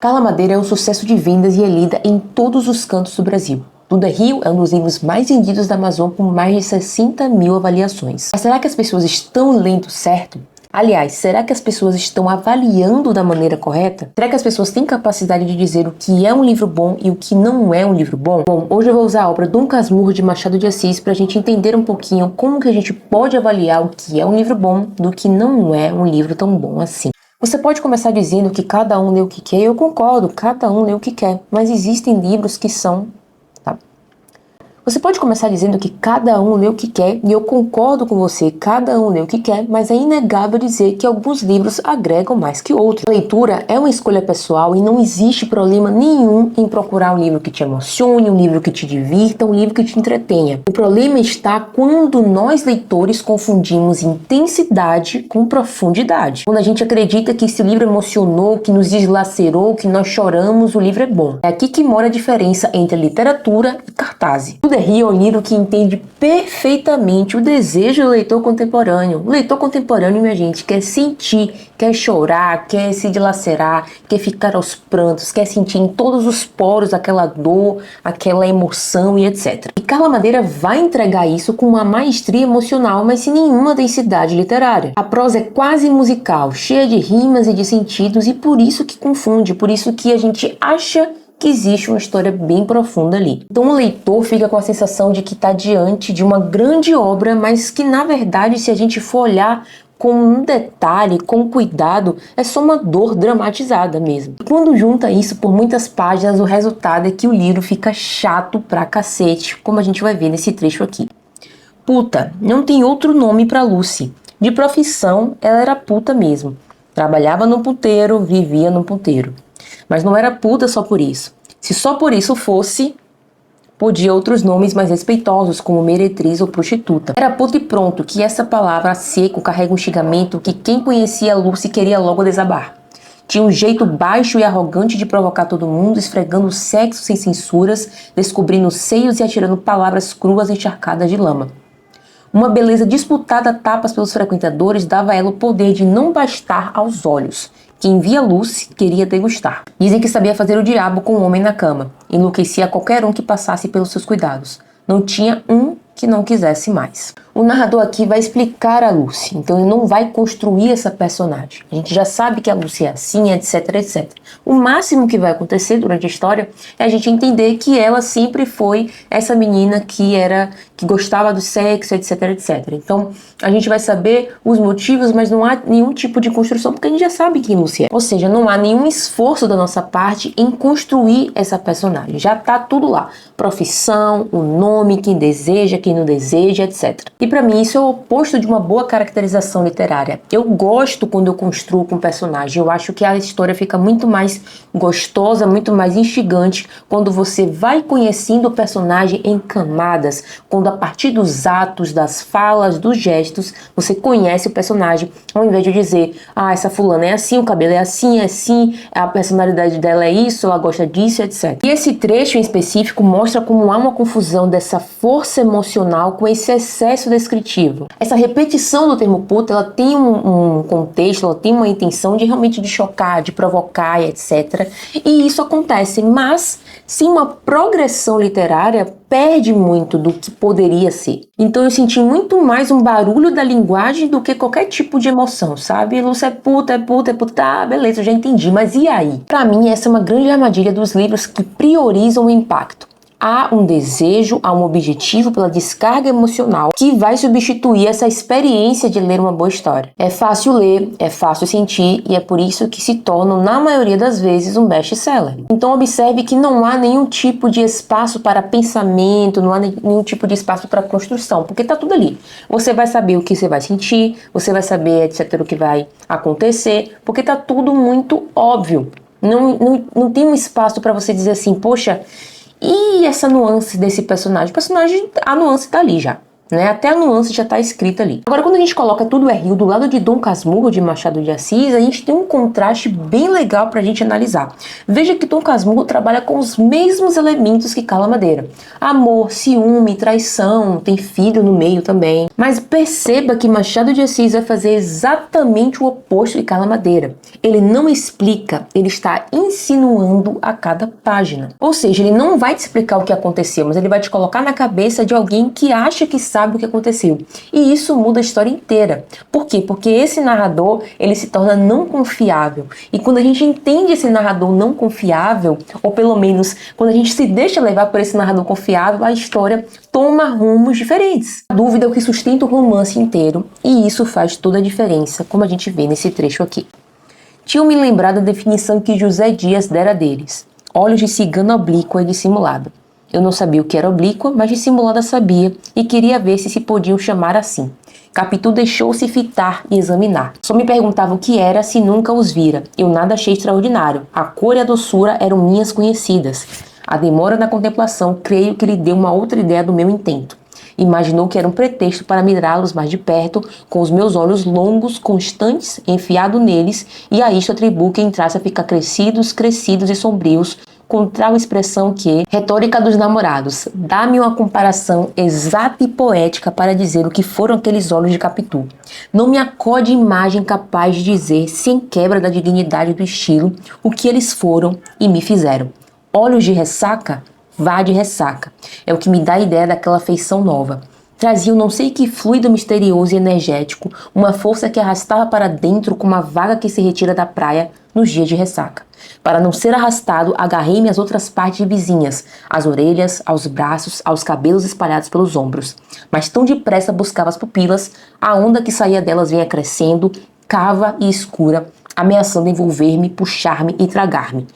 Carla Madeira é um sucesso de vendas e é lida em todos os cantos do Brasil. Duda Rio é um dos livros mais vendidos da Amazon com mais de 60 mil avaliações. Mas será que as pessoas estão lendo certo? Aliás, será que as pessoas estão avaliando da maneira correta? Será que as pessoas têm capacidade de dizer o que é um livro bom e o que não é um livro bom? Bom, hoje eu vou usar a obra Dom Casmurro de Machado de Assis para a gente entender um pouquinho como que a gente pode avaliar o que é um livro bom do que não é um livro tão bom assim. Você pode começar dizendo que cada um lê o que quer, e eu concordo, cada um lê o que quer, mas existem livros que são... Você pode começar dizendo que cada um lê o que quer, e eu concordo com você, cada um lê o que quer, mas é inegável dizer que alguns livros agregam mais que outros. A leitura é uma escolha pessoal e não existe problema nenhum em procurar um livro que te emocione, um livro que te divirta, um livro que te entretenha. O problema está quando nós, leitores, confundimos intensidade com profundidade. Quando a gente acredita que se o livro emocionou, que nos deslacerou, que nós choramos, o livro é bom. É aqui que mora a diferença entre literatura e cartaz. Duda Rio é um livro que entende perfeitamente o desejo do leitor contemporâneo. O leitor contemporâneo, minha gente, quer sentir, quer chorar, quer se dilacerar, quer ficar aos prantos, quer sentir em todos os poros aquela dor, aquela emoção e etc. E Carla Madeira vai entregar isso com uma maestria emocional, mas sem nenhuma densidade literária. A prosa é quase musical, cheia de rimas e de sentidos, e por isso que confunde, por isso que a gente acha que existe uma história bem profunda ali. Então o leitor fica com a sensação de que está diante de uma grande obra, mas que na verdade, se a gente for olhar com um detalhe, com cuidado, é só uma dor dramatizada mesmo. E quando junta isso por muitas páginas, o resultado é que o livro fica chato pra cacete, como a gente vai ver nesse trecho aqui. Puta, não tem outro nome pra Lucy. De profissão, ela era puta mesmo. Trabalhava no puteiro, vivia no puteiro. Mas não era puta só por isso. Se só por isso fosse, podia outros nomes mais respeitosos, como meretriz ou prostituta. Era puta e pronto, que essa palavra a seco carrega um xingamento que quem conhecia a Lucy queria logo desabar. Tinha um jeito baixo e arrogante de provocar todo mundo, esfregando o sexo sem censuras, descobrindo seios e atirando palavras cruas encharcadas de lama. Uma beleza disputada a tapas pelos frequentadores dava a ela o poder de não bastar aos olhos. Quem via Lucy queria degustar. Dizem que sabia fazer o diabo com o homem na cama. Enlouquecia qualquer um que passasse pelos seus cuidados. Não tinha um que não quisesse mais. O narrador aqui vai explicar a Lucy, então ele não vai construir essa personagem. A gente já sabe que a Lucy é assim, etc, etc. O máximo que vai acontecer durante a história é a gente entender que ela sempre foi essa menina que gostava do sexo, etc, etc. Então a gente vai saber os motivos, mas não há nenhum tipo de construção, porque a gente já sabe quem Lucy é. Ou seja, não há nenhum esforço da nossa parte em construir essa personagem. Já tá tudo lá. Profissão, o nome, quem deseja, quem não deseja, etc. E para mim isso é o oposto de uma boa caracterização literária. Eu gosto quando eu construo com um personagem. Eu acho que a história fica muito mais gostosa, muito mais instigante quando você vai conhecendo o personagem em camadas, quando a partir dos atos, das falas, dos gestos, você conhece o personagem, ao invés de dizer, essa fulana é assim, o cabelo é assim, a personalidade dela é isso, ela gosta disso, etc. E esse trecho em específico mostra como há uma confusão dessa força emocional com esse excesso descritivo. Essa repetição do termo puta, ela tem um contexto, ela tem uma intenção de realmente de chocar, de provocar, etc. E isso acontece, mas sem uma progressão literária, perde muito do que poderia ser. Então eu senti muito mais um barulho da linguagem do que qualquer tipo de emoção, sabe? Lúcia é puta, tá, beleza, eu já entendi, mas e aí? Pra mim, essa é uma grande armadilha dos livros que priorizam o impacto. Há um desejo, há um objetivo pela descarga emocional que vai substituir essa experiência de ler uma boa história. É fácil ler, é fácil sentir e é por isso que se tornam, na maioria das vezes, um best-seller. Então observe que não há nenhum tipo de espaço para pensamento, não há nenhum tipo de espaço para construção, porque tá tudo ali. Você vai saber o que você vai sentir, você vai saber, etc, o que vai acontecer, porque tá tudo muito óbvio. Não tem um espaço para você dizer assim, poxa, e essa nuance desse personagem? O personagem, a nuance tá ali já. né? Até a nuance já está escrita ali. Agora, quando a gente coloca Tudo é Rio do lado de Dom Casmurro, de Machado de Assis, a gente tem um contraste bem legal para a gente analisar. Veja que Dom Casmurro trabalha com os mesmos elementos que Carla Madeira. Amor, ciúme, traição, tem filho no meio também. Mas perceba que Machado de Assis vai fazer exatamente o oposto de Carla Madeira. Ele não explica, ele está insinuando a cada página. Ou seja, ele não vai te explicar o que aconteceu, mas ele vai te colocar na cabeça de alguém que acha que sabe o que aconteceu. E isso muda a história inteira. Por quê? Porque esse narrador, ele se torna não confiável. E quando a gente entende esse narrador não confiável, ou pelo menos quando a gente se deixa levar por esse narrador confiável, a história toma rumos diferentes. A dúvida é o que sustenta o romance inteiro, e isso faz toda a diferença, como a gente vê nesse trecho aqui. Tinham me lembrado da definição que José Dias dera deles: olhos de cigana oblíqua e dissimulada. Eu não sabia o que era oblíqua, mas dissimulada sabia, e queria ver se podiam chamar assim. Capitu deixou-se fitar e examinar. Só me perguntava o que era, se nunca os vira. Eu nada achei extraordinário. A cor e a doçura eram minhas conhecidas. A demora na contemplação, creio que lhe deu uma outra ideia do meu intento. Imaginou que era um pretexto para mirá-los mais de perto, com os meus olhos longos, constantes, enfiado neles, e a isto atribuo que entrasse a ficar crescidos e sombrios, com tal expressão que, retórica dos namorados, dá-me uma comparação exata e poética para dizer o que foram aqueles olhos de Capitu. Não me acode imagem capaz de dizer, sem quebra da dignidade do estilo, o que eles foram e me fizeram. Olhos de ressaca? Vá de ressaca. É o que me dá a ideia daquela feição nova. Traziam não sei que fluido misterioso e energético, uma força que arrastava para dentro como a vaga que se retira da praia nos dias de ressaca. Para não ser arrastado, agarrei-me às outras partes vizinhas, às orelhas, aos braços, aos cabelos espalhados pelos ombros. Mas tão depressa buscava as pupilas, a onda que saía delas vinha crescendo, cava e escura, ameaçando envolver-me, puxar-me e tragar-me.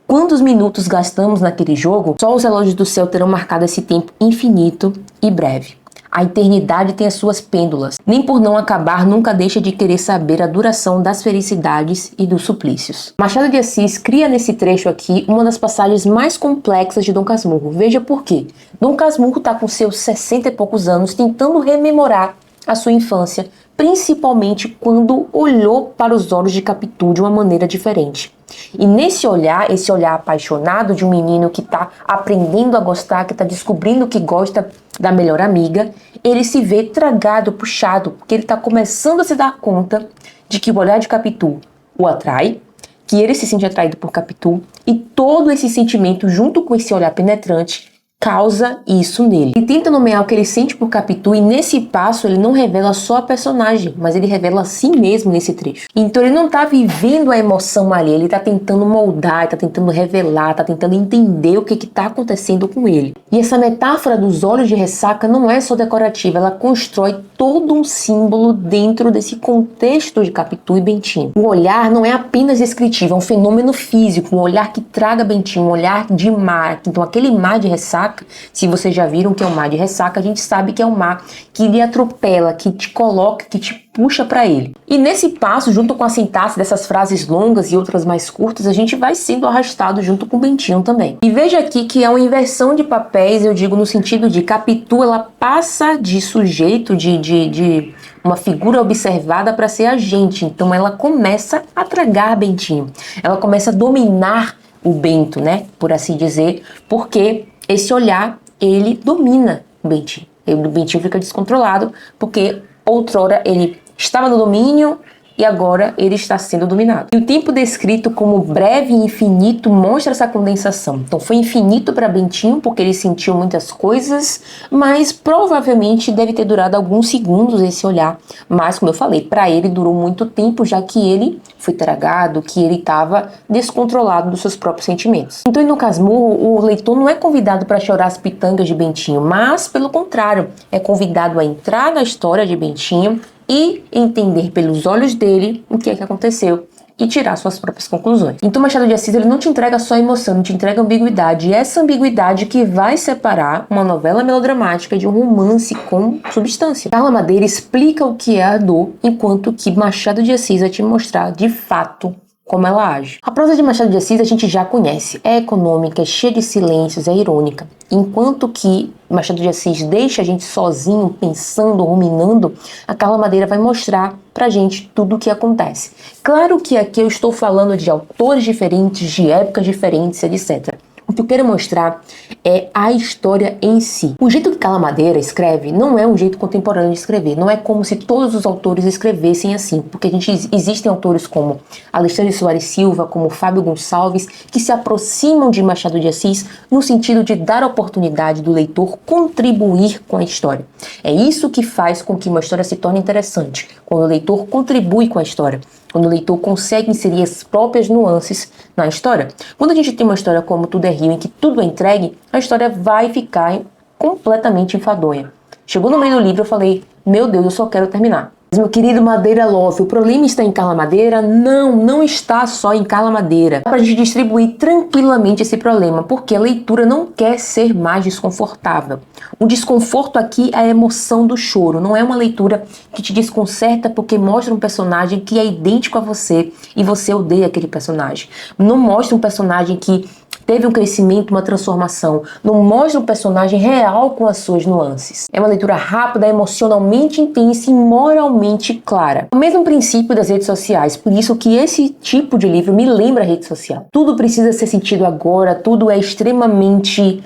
Quantos minutos gastamos naquele jogo? Só os relógios do céu terão marcado esse tempo infinito e breve. A eternidade tem as suas pêndulas. Nem por não acabar nunca deixa de querer saber a duração das felicidades e dos suplícios. Machado de Assis cria nesse trecho aqui uma das passagens mais complexas de Dom Casmurro. Veja por quê. Dom Casmurro está com seus 60 e poucos anos tentando rememorar a sua infância, principalmente quando olhou para os olhos de Capitu de uma maneira diferente. E nesse olhar, esse olhar apaixonado de um menino que está aprendendo a gostar, que está descobrindo que gosta da melhor amiga, ele se vê tragado, puxado, porque ele está começando a se dar conta de que o olhar de Capitu o atrai, que ele se sente atraído por Capitu, e todo esse sentimento, junto com esse olhar penetrante, causa isso nele. Ele tenta nomear o que ele sente por Capitu, e nesse passo ele não revela só a personagem, mas ele revela a si mesmo nesse trecho. Então ele não está vivendo a emoção ali, ele está tentando moldar, está tentando revelar, está tentando entender o que está acontecendo com ele. E essa metáfora dos olhos de ressaca não é só decorativa, ela constrói todo um símbolo dentro desse contexto de Capitu e Bentinho. O olhar não é apenas descritivo, é um fenômeno físico, um olhar que traga Bentinho, um olhar de mar. Então aquele mar de ressaca, se vocês já viram que é um mar de ressaca, a gente sabe que é um mar que lhe atropela, que te coloca, que te puxa para ele. E nesse passo, junto com a sintaxe dessas frases longas e outras mais curtas, a gente vai sendo arrastado junto com o Bentinho também. E veja aqui que é uma inversão de papéis, eu digo no sentido de Capitu, ela passa de sujeito, de uma figura observada para ser agente. Então ela começa a tragar Bentinho. Ela começa a dominar o Bento, né? Por assim dizer, porque esse olhar, ele domina o Bentinho. O Bentinho fica descontrolado, porque outrora ele estava no domínio e agora ele está sendo dominado. E o tempo descrito como breve e infinito mostra essa condensação. Então foi infinito para Bentinho, porque ele sentiu muitas coisas, mas provavelmente deve ter durado alguns segundos esse olhar. Mas, como eu falei, para ele durou muito tempo, já que ele foi tragado, que ele estava descontrolado dos seus próprios sentimentos. Então, no Casmurro, o leitor não é convidado para chorar as pitangas de Bentinho, mas, pelo contrário, é convidado a entrar na história de Bentinho e entender pelos olhos dele o que é que aconteceu e tirar suas próprias conclusões. Então Machado de Assis, ele não te entrega só emoção, ele te entrega ambiguidade, e essa ambiguidade que vai separar uma novela melodramática de um romance com substância. Carla Madeira explica o que é a dor, enquanto que Machado de Assis vai te mostrar de fato como ela age. A prosa de Machado de Assis a gente já conhece, é econômica, é cheia de silêncios, é irônica. Enquanto que Machado de Assis deixa a gente sozinho, pensando, ruminando, a Carla Madeira vai mostrar pra gente tudo o que acontece. Claro que aqui eu estou falando de autores diferentes, de épocas diferentes, etc. O que eu quero mostrar é a história em si. O jeito que Carla Madeira escreve não é um jeito contemporâneo de escrever. Não é como se todos os autores escrevessem assim. Porque existem autores como Alexandre Soares Silva, como Fábio Gonçalves, que se aproximam de Machado de Assis no sentido de dar a oportunidade do leitor contribuir com a história. É isso que faz com que uma história se torne interessante. Quando o leitor contribui com a história. Quando o leitor consegue inserir as próprias nuances na história. Quando a gente tem uma história como Tudo é Rio, em que tudo é entregue, a história vai ficar completamente enfadonha. Chegou no meio do livro, eu falei, meu Deus, eu só quero terminar. Mas, meu querido Madeira Love, o problema está em Carla Madeira? Não está só em Carla Madeira. Dá pra gente distribuir tranquilamente esse problema, porque a leitura não quer ser mais desconfortável. O desconforto aqui é a emoção do choro, não é uma leitura que te desconcerta porque mostra um personagem que é idêntico a você e você odeia aquele personagem. Não mostra um personagem que teve um crescimento, uma transformação. Não mostra um personagem real com as suas nuances. É uma leitura rápida, emocionalmente intensa e moralmente clara. O mesmo princípio das redes sociais, por isso que esse tipo de livro me lembra a rede social. Tudo precisa ser sentido agora, tudo é extremamente...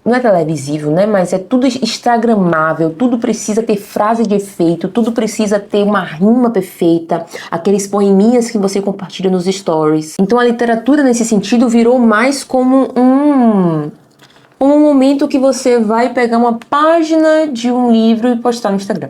não é televisível, né? Mas é tudo instagramável, tudo precisa ter frase de efeito, tudo precisa ter uma rima perfeita, aqueles poeminhas que você compartilha nos stories. Então a literatura nesse sentido virou mais como um momento que você vai pegar uma página de um livro e postar no Instagram.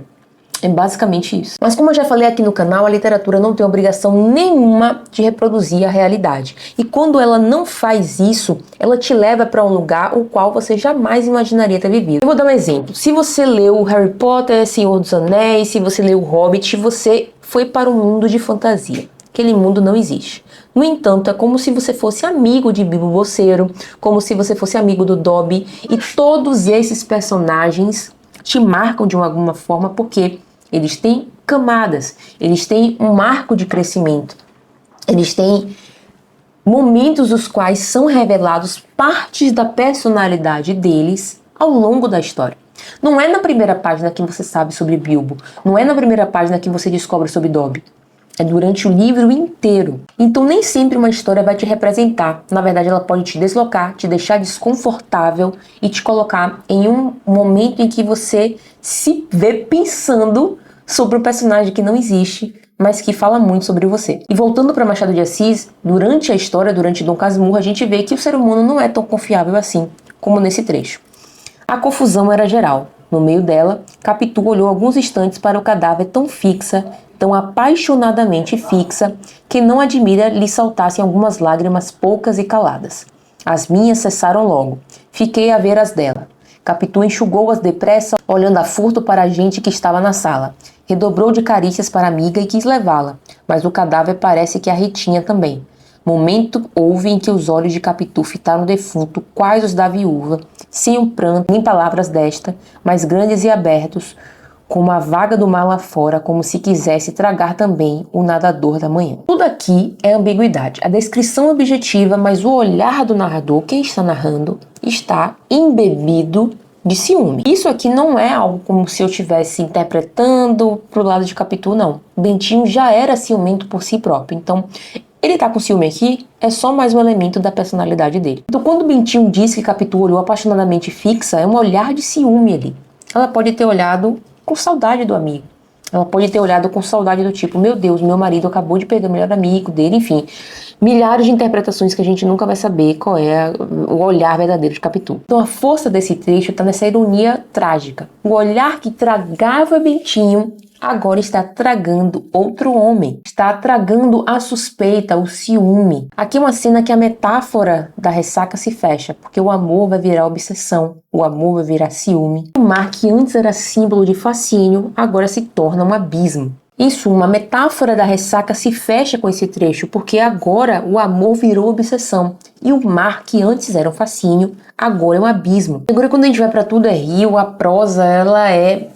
É basicamente isso. Mas como eu já falei aqui no canal, a literatura não tem obrigação nenhuma de reproduzir a realidade. E quando ela não faz isso, ela te leva para um lugar o qual você jamais imaginaria ter vivido. Eu vou dar um exemplo. Se você leu Harry Potter, Senhor dos Anéis, se você leu O Hobbit, você foi para um mundo de fantasia. Aquele mundo não existe. No entanto, é como se você fosse amigo de Bilbo Bolseiro, como se você fosse amigo do Dobby, e todos esses personagens te marcam de alguma forma porque eles têm camadas, eles têm um arco de crescimento, eles têm momentos dos quais são revelados partes da personalidade deles ao longo da história. Não é na primeira página que você sabe sobre Bilbo, não é na primeira página que você descobre sobre Dobby. É durante o livro inteiro. Então nem sempre uma história vai te representar. Na verdade, ela pode te deslocar, te deixar desconfortável e te colocar em um momento em que você se vê pensando sobre um personagem que não existe, mas que fala muito sobre você. E voltando para Machado de Assis, durante a história, durante Dom Casmurro, a gente vê que o ser humano não é tão confiável assim, como nesse trecho. A confusão era geral. No meio dela, Capitu olhou alguns instantes para o cadáver tão fixa, tão apaixonadamente fixa, que não admira lhe saltassem algumas lágrimas poucas e caladas. As minhas cessaram logo. Fiquei a ver as dela. Capitu enxugou-as depressa, olhando a furto para a gente que estava na sala. Redobrou de carícias para a amiga e quis levá-la, mas o cadáver parece que a retinha também. Momento houve em que os olhos de Capitu fitaram o defunto, quais os da viúva, sem um pranto, nem palavras desta, mas grandes e abertos, como a vaga do mar lá fora, como se quisesse tragar também o nadador da manhã. Tudo aqui é ambiguidade. A descrição é objetiva, mas o olhar do narrador, quem está narrando, está embebido de ciúme. Isso aqui não é algo como se eu estivesse interpretando pro lado de Capitu, não. Bentinho já era ciumento por si próprio, então ele tá com ciúme aqui, é só mais um elemento da personalidade dele. Então quando Bentinho diz que Capitu olhou apaixonadamente fixa, é um olhar de ciúme ali. Ela pode ter olhado com saudade do amigo. Ela pode ter olhado com saudade do tipo, meu Deus, meu marido acabou de pegar o melhor amigo dele, enfim. Milhares de interpretações que a gente nunca vai saber qual é o olhar verdadeiro de Capitu. Então a força desse trecho está nessa ironia trágica. O olhar que tragava Bentinho agora está tragando outro homem. Está tragando a suspeita, o ciúme. Aqui é uma cena que a metáfora da ressaca se fecha, porque o amor vai virar obsessão, o amor vai virar ciúme. O mar que antes era símbolo de fascínio, agora se torna um abismo. Em suma, a metáfora da ressaca se fecha com esse trecho, porque agora o amor virou obsessão. E o mar, que antes era um fascínio, agora é um abismo. Agora quando a gente vai para Tudo é Rio, a prosa, ela é...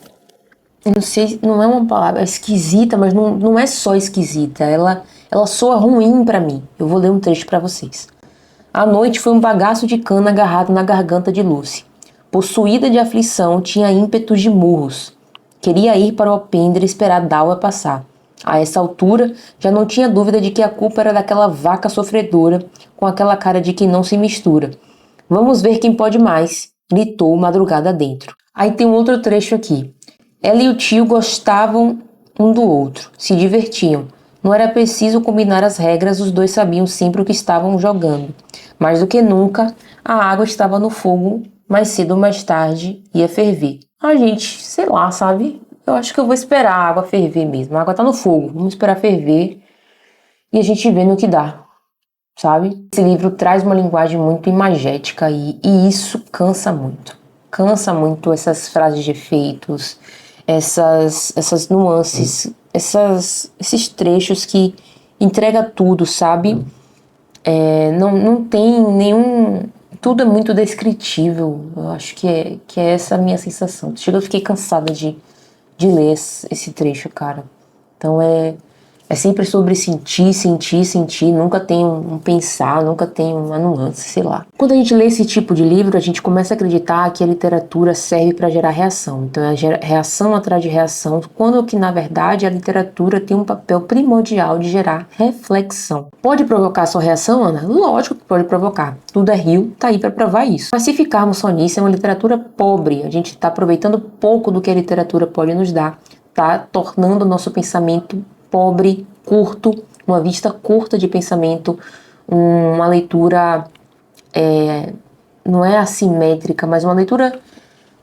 eu não sei, não é uma palavra esquisita, mas não é só esquisita. Ela Ela soa ruim pra mim. Eu vou ler um trecho pra vocês. A noite foi um bagaço de cana agarrado na garganta de Lucy. Possuída de aflição, tinha ímpetos de murros. Queria ir para o alpendre e esperar Dalva passar. A essa altura, já não tinha dúvida de que a culpa era daquela vaca sofredora, com aquela cara de quem não se mistura. Vamos ver quem pode mais, gritou madrugada dentro. Aí tem um outro trecho aqui. Ela e o tio gostavam um do outro, se divertiam. Não era preciso combinar as regras, os dois sabiam sempre o que estavam jogando. Mais do que nunca, a água estava no fogo, mais cedo ou mais tarde ia ferver. Ah, gente, sei lá, sabe? Eu acho que eu vou esperar a água ferver mesmo. A água tá no fogo, vamos esperar ferver e a gente vê no que dá, sabe? Esse livro traz uma linguagem muito imagética e isso cansa muito. Cansa muito essas frases de efeitos, essas nuances, esses trechos que entrega tudo, sabe? Não tem nenhum... Tudo é muito descritível. Eu acho que é essa a minha sensação. Chega, eu fiquei cansada de ler esse trecho, cara. Então é sempre sobre sentir, sentir, sentir. Nunca tem um pensar, nunca tem uma nuance, sei lá. Quando a gente lê esse tipo de livro, a gente começa a acreditar que a literatura serve para gerar reação. Então é reação atrás de reação, quando que na verdade a literatura tem um papel primordial de gerar reflexão. Pode provocar sua reação, Ana? Lógico que pode provocar. Tudo é Rio, tá aí para provar isso. Mas se ficarmos só nisso, é uma literatura pobre. A gente tá aproveitando pouco do que a literatura pode nos dar. Tá tornando o nosso pensamento pobre, curto, uma vista curta de pensamento, uma leitura não é assimétrica, mas uma leitura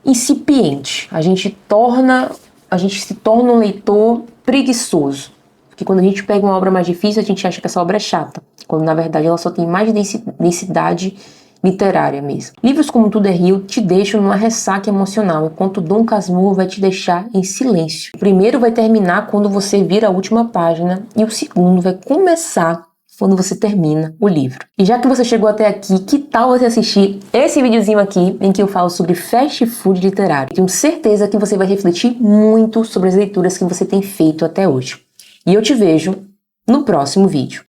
incipiente. A gente se torna um leitor preguiçoso, porque quando a gente pega uma obra mais difícil, a gente acha que essa obra é chata, quando na verdade ela só tem mais densidade literária mesmo. Livros como Tudo é Rio te deixam numa ressaca emocional, enquanto Dom Casmurro vai te deixar em silêncio. O primeiro vai terminar quando você vira a última página e o segundo vai começar quando você termina o livro. E já que você chegou até aqui, que tal você assistir esse videozinho aqui em que eu falo sobre fast food literário? Tenho certeza que você vai refletir muito sobre as leituras que você tem feito até hoje. E eu te vejo no próximo vídeo.